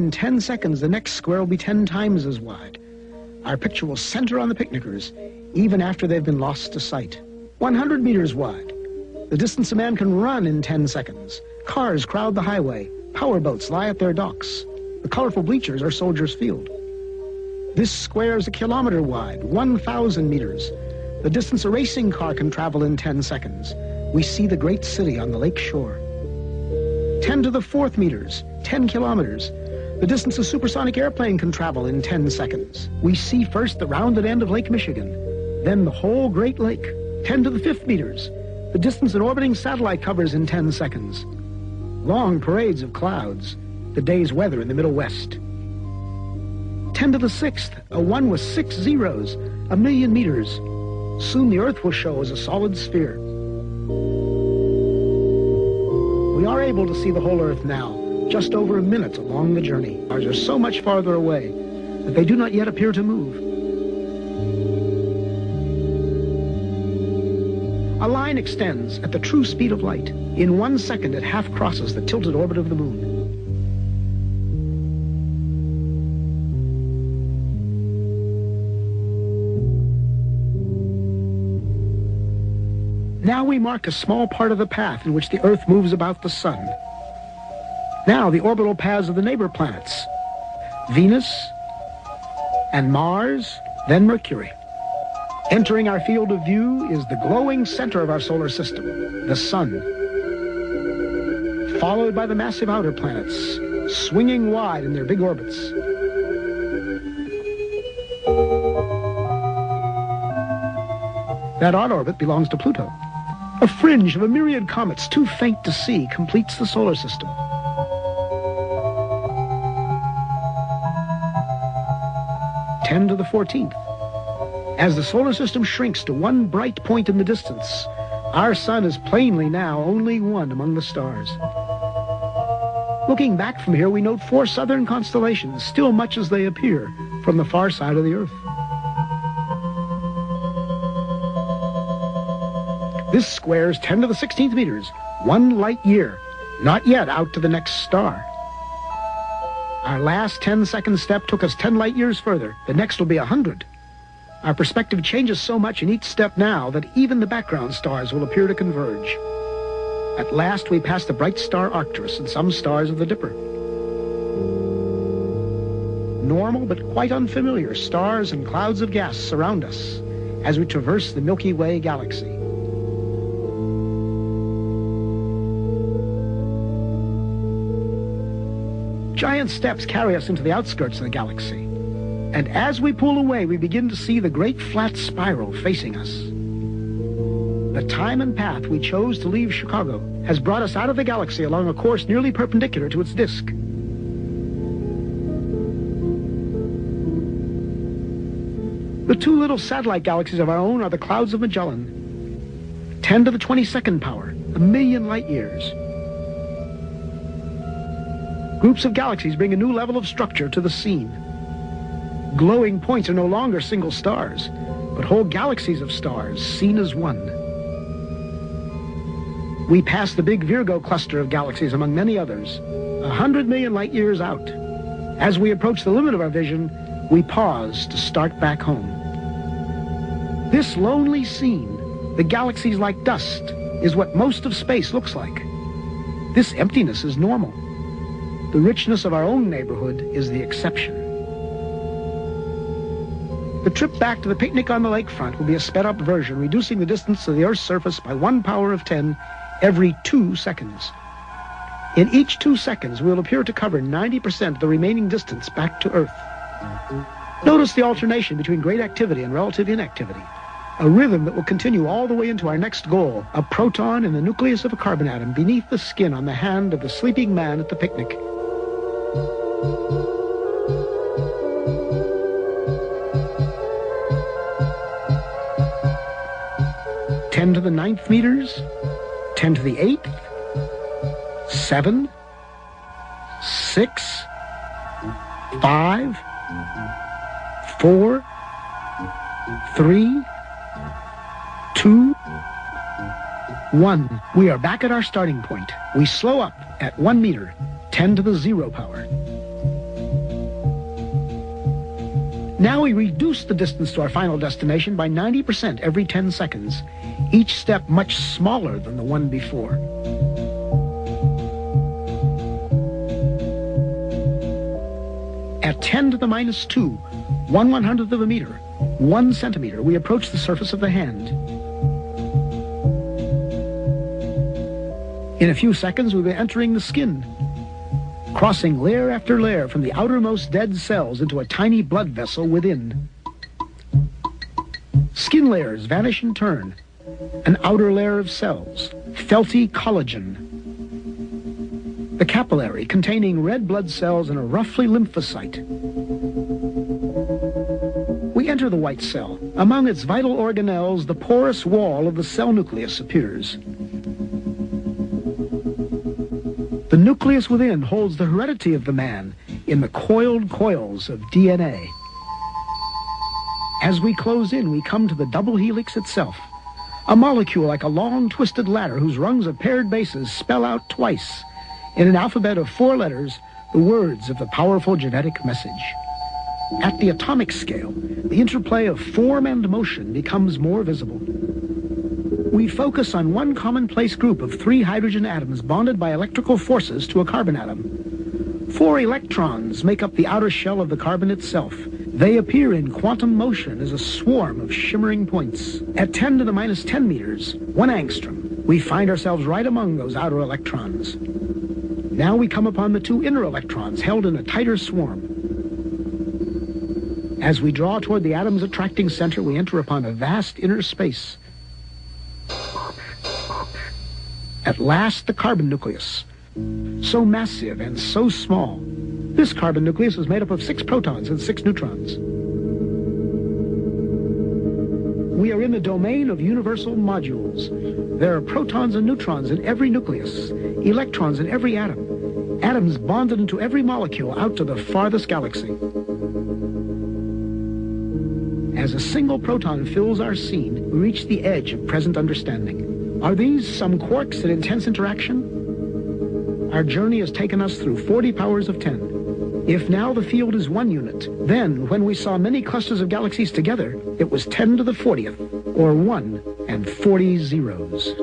in 10 seconds, the next square will be 10 times as wide. Our picture will center on the picnickers, even after they've been lost to sight. 100 meters wide. The distance a man can run in 10 seconds. Cars crowd the highway. Powerboats lie at their docks. The colorful bleachers are Soldiers Field. This square is 1 kilometer wide, 1,000 meters. The distance a racing car can travel in 10 seconds. We see the great city on the lake shore. 10 to the 4th meters, 10 kilometers. The distance a supersonic airplane can travel in 10 seconds. We see first the rounded end of Lake Michigan, then the whole Great Lake. 10 to the 5th meters. The distance an orbiting satellite covers in 10 seconds. Long parades of clouds. The day's weather in the Middle West. 10 to the 6th, a 1 with 6 zeros, 1,000,000 meters. Soon the Earth will show as a solid sphere. We are able to see the whole Earth now, just over a minute along the journey. Ours are so much farther away that they do not yet appear to move. A line extends at the true speed of light. In 1 second, it half crosses the tilted orbit of the moon. Now we mark a small part of the path in which the Earth moves about the Sun. Now the orbital paths of the neighbor planets, Venus and Mars, then Mercury. Entering our field of view is the glowing center of our solar system, the Sun, followed by the massive outer planets, swinging wide in their big orbits. That odd orbit belongs to Pluto. A fringe of a myriad comets too faint to see completes the solar system. Ten to the 14th. As the solar system shrinks to one bright point in the distance, our sun is plainly now only one among the stars. Looking back from here, we note 4 southern constellations, still much as they appear from the far side of the Earth. This square is 10 to the 16th meters, 1 light year, not yet out to the next star. Our last 10-second step took us 10 light years further. The next will be 100. Our perspective changes so much in each step now that even the background stars will appear to converge. At last we pass the bright star Arcturus and some stars of the Dipper. Normal but quite unfamiliar stars and clouds of gas surround us as we traverse the Milky Way galaxy. Giant steps carry us into the outskirts of the galaxy. And as we pull away, we begin to see the great flat spiral facing us. The time and path we chose to leave Chicago has brought us out of the galaxy along a course nearly perpendicular to its disk. The 2 little satellite galaxies of our own are the clouds of Magellan. 10 to the 22nd power, 1,000,000 light years. Groups of galaxies bring a new level of structure to the scene. Glowing points are no longer single stars, but whole galaxies of stars seen as one. We pass the big Virgo cluster of galaxies among many others, 100 million light years out. As we approach the limit of our vision, we pause to start back home. This lonely scene, the galaxies like dust, is what most of space looks like. This emptiness is normal. The richness of our own neighborhood is the exception. The trip back to the picnic on the lakefront will be a sped-up version, reducing the distance to the Earth's surface by 1 power of 10 every 2 seconds. In each 2 seconds, we'll appear to cover 90% of the remaining distance back to Earth. Notice the alternation between great activity and relative inactivity, a rhythm that will continue all the way into our next goal, a proton in the nucleus of a carbon atom beneath the skin on the hand of the sleeping man at the picnic. Ten to the 9th meters, 10 to the 8th, 7, 6, 5, 4, 3, 2, 1. We are back at our starting point. We slow up at 1 meter, 10 to the 0 power. Now we reduce the distance to our final destination by 90% every 10 seconds, each step much smaller than the one before. At 10 to the minus 2, 1/100th of a meter, 1 centimeter, we approach the surface of the hand. In a few seconds, we'll be entering the skin, crossing layer after layer from the outermost dead cells into a tiny blood vessel within. Skin layers vanish in turn. An outer layer of cells, felty collagen. The capillary containing red blood cells and a roughly lymphocyte. We enter the white cell. Among its vital organelles, the porous wall of the cell nucleus appears. The nucleus within holds the heredity of the man in the coiled coils of DNA. As we close in, we come to the double helix itself, a molecule like a long twisted ladder whose rungs of paired bases spell out twice, in an alphabet of 4 letters, the words of the powerful genetic message. At the atomic scale, the interplay of form and motion becomes more visible. We focus on one commonplace group of 3 hydrogen atoms bonded by electrical forces to a carbon atom. 4 electrons make up the outer shell of the carbon itself. They appear in quantum motion as a swarm of shimmering points. At 10 to the minus 10 meters, 1 angstrom, we find ourselves right among those outer electrons. Now we come upon the 2 inner electrons held in a tighter swarm. As we draw toward the atom's attracting center, we enter upon a vast inner space. At last, the carbon nucleus. So massive and so small. This carbon nucleus is made up of 6 protons and 6 neutrons. We are in the domain of universal modules. There are protons and neutrons in every nucleus, electrons in every atom, atoms bonded into every molecule out to the farthest galaxy. As a single proton fills our scene, we reach the edge of present understanding. Are these some quarks in intense interaction? Our journey has taken us through 40 powers of 10. If now the field is 1 unit, then when we saw many clusters of galaxies together, it was 10 to the 40th, or 1 and 40 zeros.